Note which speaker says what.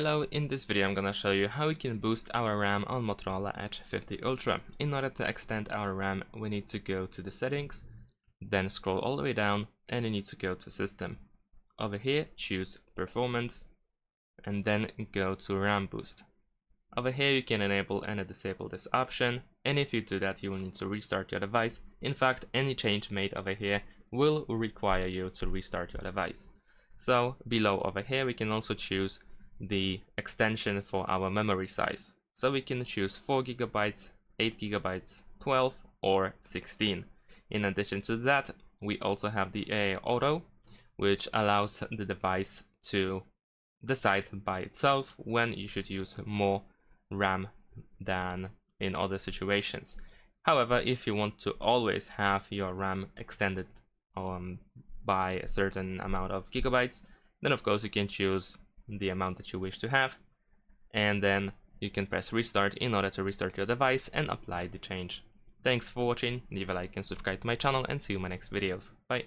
Speaker 1: Hello, in this video I'm gonna show you how we can boost our RAM on Motorola Edge 50 Ultra. In order to extend our RAM, we need to go to the settings, then scroll all the way down, and you need to go to System. Over here, choose Performance, and then go to RAM Boost. Over here you can enable and disable this option, and if you do that you will need to restart your device. In fact, any change made over here will require you to restart your device. So below over here we can also choose the extension for our memory size. So we can choose 4 GB, 8 GB, 12 or 16. In addition to that, we also have the AI Auto, which allows the device to decide by itself when you should use more RAM than in other situations. However, if you want to always have your RAM extended by a certain amount of gigabytes, then of course you can choose the amount that you wish to have, and then you can press restart in order to restart your device and apply the change. Thanks for watching, leave a like and subscribe to my channel, and see you in my next videos. Bye.